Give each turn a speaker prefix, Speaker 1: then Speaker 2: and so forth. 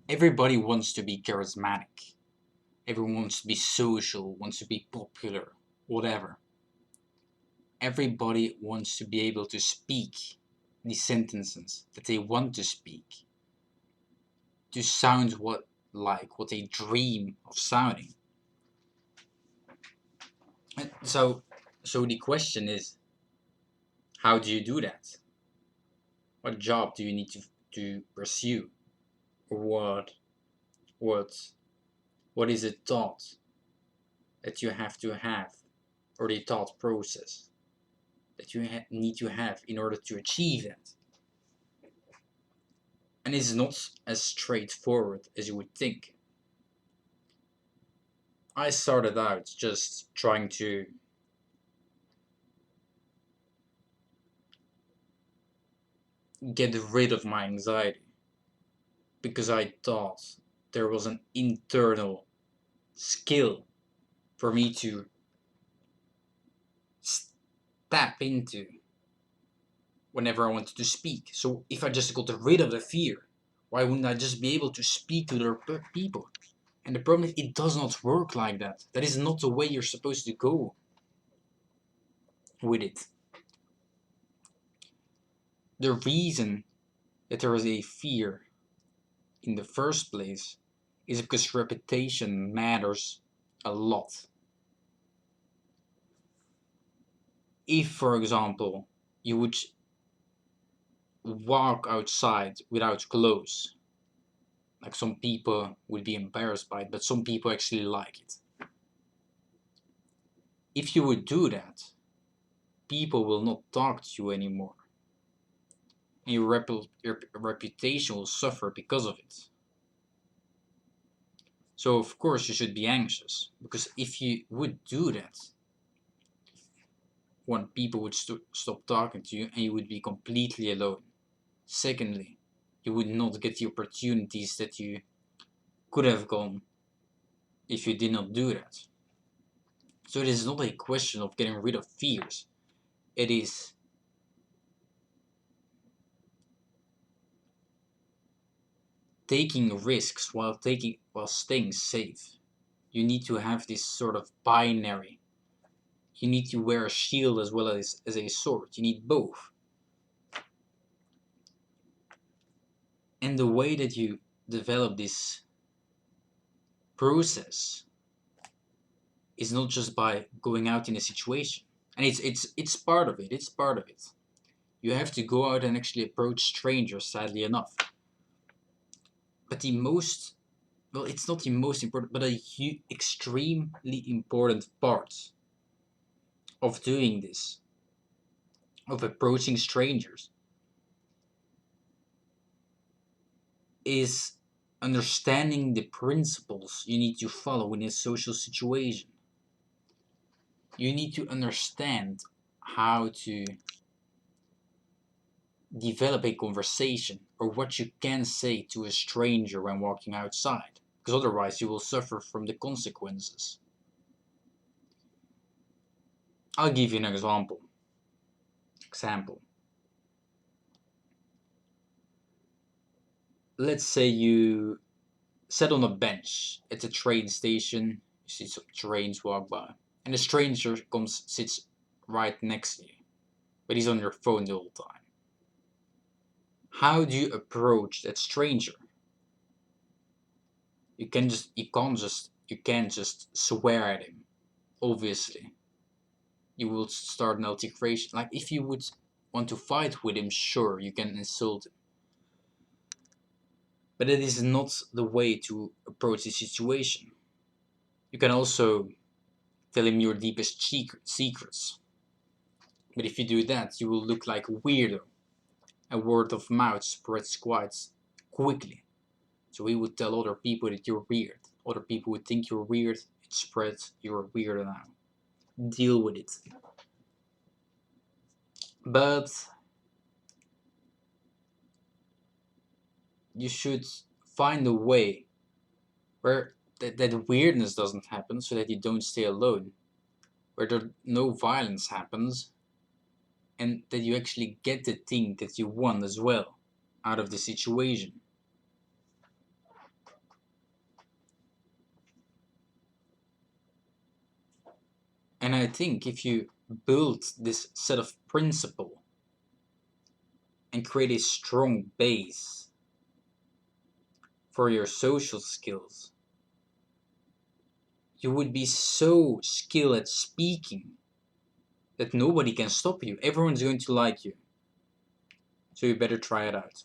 Speaker 1: Everybody wants to be charismatic. Everyone wants to be social, wants to be popular, whatever. Everybody wants to be able to speak the sentences that they want to speak, to sound what they dream of sounding. So the question is, how do you do that? What job do you need to pursue? Or what what is the thought that you have to have, or the thought process that you need to have in order to achieve that? And it's not as straightforward as you would think. I started out just trying to get rid of my anxiety because I thought there was an internal skill for me to tap into whenever I wanted to speak. So if I just got rid of the fear, why wouldn't I just be able to speak to other people? And the problem is, it does not work like that. That is not the way you're supposed to go with it. The reason that there is a fear in the first place is because reputation matters a lot. If, for example, you would walk outside without clothes, like some people would be embarrassed by it, but some people actually like it. If you would do that, people will not talk to you anymore, and your reputation will suffer because of it. So of course you should be anxious, because if you would do that, one, people would stop talking to you and you would be completely alone. Secondly, you would not get the opportunities that you could have gone if you did not do that. So it is not a question of getting rid of fears. It is taking risks while staying safe. You need to have this sort of binary. You need to wear a shield as well as a sword. You need both. And the way that you develop this process is not just by going out in a situation. And it's part of it. It's part of it. You have to go out and actually approach strangers, sadly enough. But the most, well, it's not the most important, but a extremely important part of doing this, of approaching strangers, is understanding the principles you need to follow in a social situation. You need to understand how to develop a conversation, or what you can say to a stranger when walking outside, because otherwise you will suffer from the consequences. I'll give you an example. Let's say you sit on a bench at a train station, you see some trains walk by, and a stranger sits right next to you, but he's on your phone the whole time. How do you approach that stranger? You can't just swear at him. Obviously, you will start an altercation. Like, if you would want to fight with him, sure, you can insult him, but it is not the way to approach the situation. You can also tell him your deepest secrets, but if you do that, you will look like a weirdo. A word of mouth spreads quite quickly. So he would tell other people that you're weird. Other people would think you're weird. It spreads. You're weird now. Deal with it. But you should find a way where that weirdness doesn't happen, so that you don't stay alone. Where no violence happens, and that you actually get the thing that you want as well out of the situation. And I think if you build this set of principle and create a strong base for your social skills, you would be so skilled at speaking that nobody can stop you. Everyone's going to like you. So you better try it out.